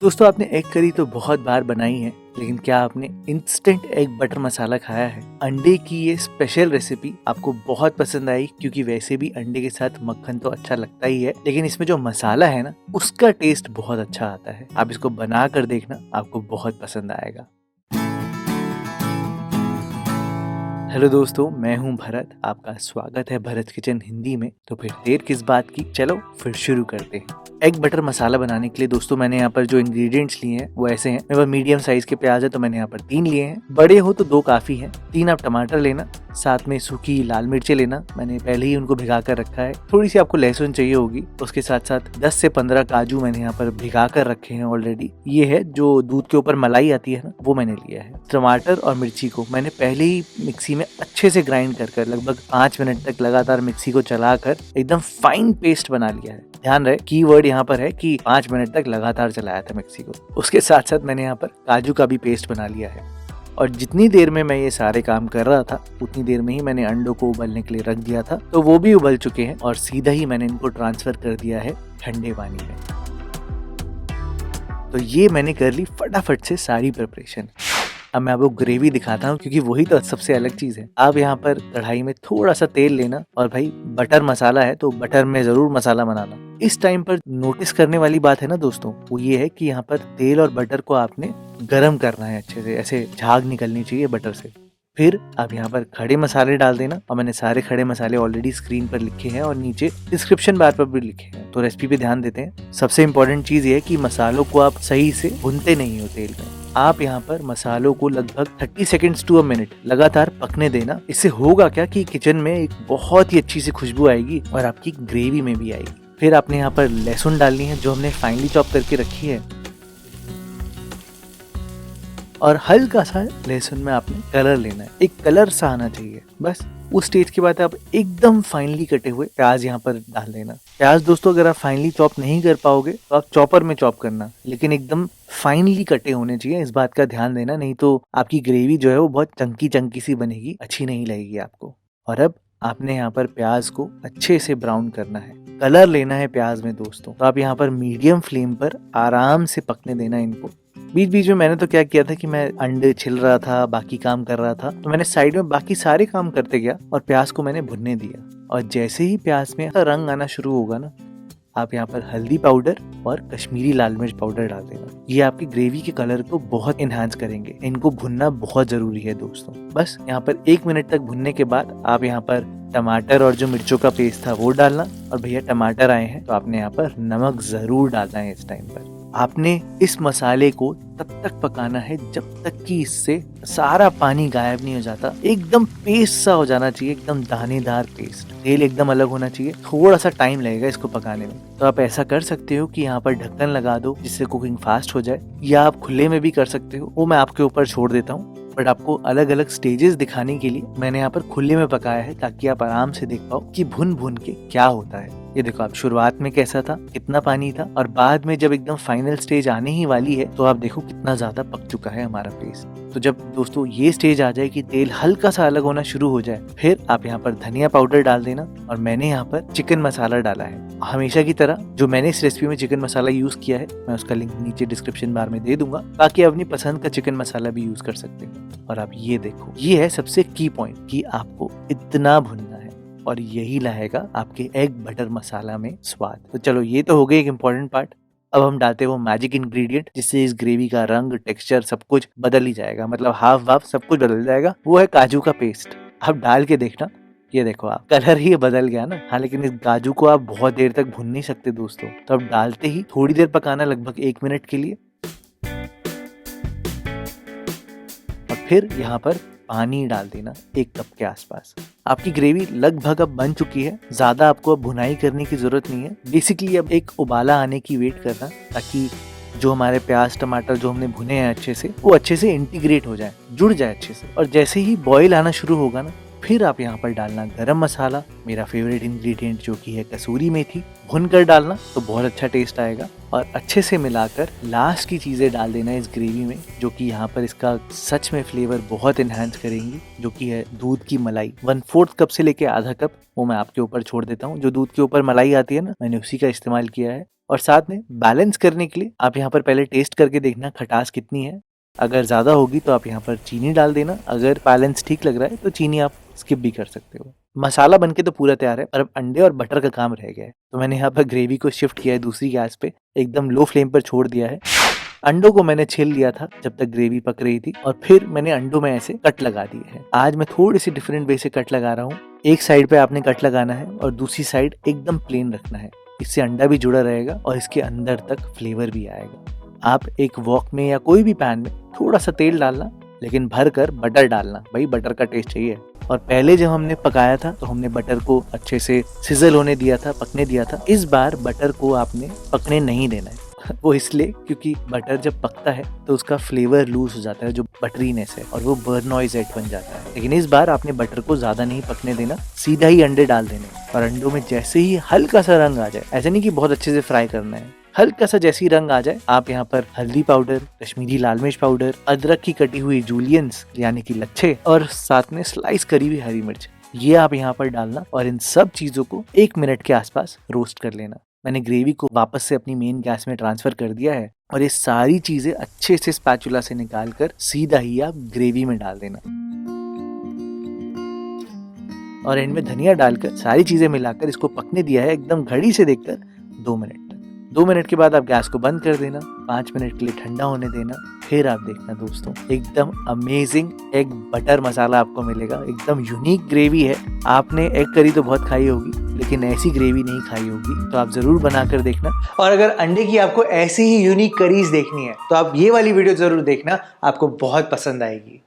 दोस्तों आपने egg curry तो बहुत बार बनाई है, लेकिन क्या आपने इंस्टेंट एग बटर मसाला खाया है? अंडे की ये स्पेशल रेसिपी आपको बहुत पसंद आई क्योंकि वैसे भी अंडे के साथ मक्खन तो अच्छा लगता ही है, लेकिन इसमें जो मसाला है ना उसका टेस्ट बहुत अच्छा आता है। आप इसको बना कर देखना, आपको बहुत पसंद आएगा। हेलो दोस्तों, मैं हूं भरत। आपका स्वागत है भरत किचन हिंदी में। तो फिर देर किस बात की, चलो फिर शुरू करते हैं। एग बटर मसाला बनाने के लिए दोस्तों मैंने यहाँ पर जो इंग्रेडिएंट्स लिए हैं वो ऐसे हैं। मेरे पास मीडियम साइज के प्याज है तो मैंने यहाँ पर 3 लिए हैं। बड़े हो तो 2 काफी हैं। 3 आप टमाटर लेना, साथ में सूखी लाल मिर्चें लेना, मैंने पहले ही उनको भिगा कर रखा है। थोड़ी सी आपको लहसुन चाहिए होगी। उसके साथ साथ 10 से 15 काजू मैंने यहाँ पर भिगा कर रखे हैं ऑलरेडी। ये है जो दूध के ऊपर मलाई आती है ना, वो मैंने लिया है। टमाटर और मिर्ची को मैंने पहले ही मिक्सी में अच्छे से ग्राइंड कर लगभग 5 मिनट तक लगातार मिक्सी को चलाकर एकदम फाइन पेस्ट बना लिया है। ध्यान रहे कीवर्ड यहाँ पर है कि 5 मिनट तक लगातार चलाया था मिक्सी को। उसके साथ साथ मैंने यहाँ पर काजू का भी पेस्ट बना लिया है। और जितनी देर में मैं ये सारे काम कर रहा था उतनी देर में ही मैंने अंडों को उबलने के लिए रख दिया था, तो वो भी उबल चुके हैं और सीधा ही मैंने इनको ट्रांसफर कर दिया है ठंडे पानी में। तो ये मैंने कर ली फटाफट से सारी प्रिपरेशन। अब मैं आपको ग्रेवी दिखाता हूँ क्योंकि वही तो सबसे अलग चीज है। आप यहाँ पर कढ़ाई में थोड़ा सा तेल लेना और भाई बटर मसाला है तो बटर में जरूर मसाला बनाना। इस टाइम पर नोटिस करने वाली बात है ना दोस्तों, वो ये है कि यहाँ पर तेल और बटर को आपने गरम करना है अच्छे से, ऐसे झाग निकलनी चाहिए बटर से। फिर आप यहाँ पर खड़े मसाले डाल देना, और मैंने सारे खड़े मसाले ऑलरेडी स्क्रीन पर लिखे हैं और नीचे डिस्क्रिप्शन बार पर भी लिखे हैं, तो रेसिपी पे ध्यान देते हैं। सबसे इम्पोर्टेंट चीज ये है कि मसालों को आप सही से भूनते नहीं हो तेल में। आप यहाँ पर मसालों को लगभग 30 सेकेंड्स टू अ मिनट लगातार पकने देना। इससे होगा क्या कि किचन में एक बहुत ही अच्छी सी खुशबू आएगी और आपकी ग्रेवी में भी आएगी। फिर आपने यहाँ पर लहसुन डालनी है जो हमने फाइनली चॉप करके रखी है, और हल्का सा लहसुन में आपने कलर लेना है, एक कलर सा आना चाहिए बस। उस स्टेज के बाद आप एकदम फाइनली कटे हुए प्याज यहाँ पर डाल देना। प्याज दोस्तों अगर आप फाइनली चॉप नहीं कर पाओगे तो आप चॉपर में चॉप करना, लेकिन एकदम फाइनली कटे होने चाहिए, इस बात का ध्यान देना, नहीं तो आपकी ग्रेवी जो है वो बहुत चंकी चंकी सी बनेगी, अच्छी नहीं लगेगी आपको। और अब आपने यहाँ पर प्याज को अच्छे से ब्राउन करना है, कलर लेना है प्याज में दोस्तों। तो आप यहाँ पर मीडियम फ्लेम पर आराम से पकने देना इनको। बीच बीच में मैंने तो क्या किया था कि मैं अंडे छिल रहा था, बाकी काम कर रहा था, तो मैंने साइड में बाकी सारे काम करते गया और प्याज को मैंने भुनने दिया। और जैसे ही प्याज में रंग आना शुरू होगा ना, आप यहाँ पर हल्दी पाउडर और कश्मीरी लाल मिर्च पाउडर डाल देना। ये आपकी ग्रेवी के कलर को बहुत इनहांस करेंगे। इनको भुनना बहुत जरूरी है दोस्तों। बस यहाँ पर 1 मिनट तक भुनने के बाद आप यहाँ पर टमाटर और जो मिर्चों का पेस्ट था वो डालना। और भैया टमाटर आए हैं तो आपने यहाँ पर नमक जरूर डालना है। इस टाइम पर आपने इस मसाले को तब तक पकाना है जब तक कि इससे सारा पानी गायब नहीं हो जाता। एकदम पेस्ट सा हो जाना चाहिए, एकदम दानेदार पेस्ट। तेल एकदम अलग होना चाहिए। थोड़ा सा टाइम लगेगा इसको पकाने में, तो आप ऐसा कर सकते हो कि यहाँ पर ढक्कन लगा दो जिससे कुकिंग फास्ट हो जाए, या आप खुले में भी कर सकते हो, वो मैं आपके ऊपर छोड़ देता हूँ। बट आपको अलग अलग स्टेजेस दिखाने के लिए मैंने यहाँ पर खुले में पकाया है, ताकि आप आराम से देख पाओ कि भुन भुन के क्या होता है। ये देखो आप, शुरुआत में कैसा था, कितना पानी था, और बाद में जब एकदम फाइनल स्टेज आने ही वाली है तो आप देखो कितना ज्यादा पक चुका है हमारा पेस्ट। तो जब दोस्तों ये स्टेज आ जाए कि तेल हल्का सा अलग होना शुरू हो जाए, फिर आप यहाँ पर धनिया पाउडर डाल देना। और मैंने यहाँ पर चिकन मसाला डाला है। हमेशा की तरह जो मैंने इस रेसिपी में चिकन मसाला यूज किया है, मैं उसका लिंक नीचे डिस्क्रिप्शन बार में दे दूंगा, बाकी अपनी पसंद का चिकन मसाला भी यूज कर सकते हैं। और आप ये देखो, ये है सबसे की पॉइंट कि आपको इतना भुनना है, और यही लाएगा आपके एग बटर मसाला में स्वाद। तो चलो ये तो हो गई एक इम्पोर्टेंट पार्ट। अब हम डालते हैं वो मैजिक इंग्रेडिएंट जिससे इस ग्रेवी का रंग, टेक्सचर सब कुछ बदल ही जाएगा, मतलब हाफ वाफ सब कुछ बदल जाएगा। वो है काजू का पेस्ट। आप डाल के देखना, ये देखो आप, कलर ही बदल गया ना। हाँ, लेकिन इस काजू को आप बहुत देर तक भून नहीं सकते दोस्तों, तो अब डालते ही थोड़ी देर पकाना, लगभग 1 मिनट के लिए। और फिर यहाँ पर पानी डाल देना 1 कप के आसपास। आपकी ग्रेवी लगभग अब बन चुकी है, ज्यादा आपको अब भुनाई करने की जरूरत नहीं है। बेसिकली अब एक उबाला आने की वेट करना, ताकि जो हमारे प्याज टमाटर जो हमने भुने हैं अच्छे से, वो अच्छे से इंटीग्रेट हो जाए, जुड़ जाए अच्छे से। और जैसे ही बॉईल आना शुरू होगा ना, फिर आप यहाँ पर डालना गरम मसाला, मेरा फेवरेट इंग्रेडिएंट जो कि है कसूरी मेथी, भुनकर डालना तो बहुत अच्छा टेस्ट आएगा। और अच्छे से मिलाकर लास्ट की चीजें डाल देना इस ग्रेवी में, जो कि यहाँ पर इसका सच में फ्लेवर बहुत इनहेंस करेंगी, जो कि है दूध की मलाई। 1/4 कप से लेके आधा कप वो मैं आपके ऊपर छोड़ देता हूँ। जो दूध के ऊपर मलाई आती है ना, मैंने उसी का इस्तेमाल किया है। और साथ में बैलेंस करने के लिए आप यहाँ पर पहले टेस्ट करके देखना खटास कितनी है। अगर ज़्यादा होगी तो आप यहाँ पर चीनी डाल देना, अगर बैलेंस ठीक लग रहा है तो चीनी आप स्किप भी कर सकते हो। मसाला बनके तो पूरा तैयार है, पर अब अंडे और बटर का काम रह गया है। तो मैंने यहाँ पर ग्रेवी को शिफ्ट किया है दूसरी गैस पे, एकदम लो फ्लेम पर छोड़ दिया है। अंडों को मैंने छील लिया था जब तक ग्रेवी पक रही थी, और फिर मैंने अंडों में ऐसे कट लगा दिए हैं। आज मैं थोड़ी सी डिफरेंट वे से कट लगा रहा हूँ। एक साइड पे आपने कट लगाना है और दूसरी साइड एकदम प्लेन रखना है। इससे अंडा भी जुड़ा रहेगा और इसके अंदर तक फ्लेवर भी आएगा। आप एक वॉक में या कोई भी पैन में थोड़ा सा तेल डालना, लेकिन भर कर बटर डालना, भाई बटर का टेस्ट चाहिए। और पहले जब हमने पकाया था तो हमने बटर को अच्छे से सिजल होने दिया था, पकने दिया था। इस बार बटर को आपने पकने नहीं देना है। वो इसलिए क्योंकि बटर जब पकता है तो उसका फ्लेवर लूज हो जाता है, जो बटरीनेस है, और वो बर्नॉइजेट बन जाता है। लेकिन इस बार आपने बटर को ज्यादा नहीं पकने देना, सीधा ही अंडे डाल देने, और अंडों में जैसे ही हल्का सा रंग आ जाए, ऐसा नहीं कि बहुत अच्छे से फ्राई करना है, हल्का सा जैसी रंग आ जाए, आप यहाँ पर हल्दी पाउडर, कश्मीरी लाल मिर्च पाउडर, अदरक की कटी हुई जूलियंस यानी कि लच्छे, और साथ में स्लाइस करी हुई हरी मिर्च, ये आप यहाँ पर डालना और इन सब चीजों को 1 मिनट के आसपास रोस्ट कर लेना। मैंने ग्रेवी को वापस से अपनी मेन गैस में ट्रांसफर कर दिया है, और ये सारी चीजें अच्छे से स्पैचुला से निकाल कर सीधा ही आप ग्रेवी में डाल देना, और एंड में धनिया डालकर सारी चीजें मिलाकर इसको पकने दिया है एकदम घड़ी से देखकर 2 मिनट तक। 2 मिनट के बाद आप गैस को बंद कर देना, 5 मिनट के लिए ठंडा होने देना। फिर आप देखना दोस्तों, एकदम अमेजिंग एग बटर मसाला आपको मिलेगा। एकदम यूनिक ग्रेवी है। आपने एग करी तो बहुत खाई होगी, लेकिन ऐसी ग्रेवी नहीं खाई होगी, तो आप जरूर बनाकर देखना। और अगर अंडे की आपको ऐसी ही यूनिक करीज देखनी है तो आप ये वाली वीडियो जरूर देखना, आपको बहुत पसंद आएगी।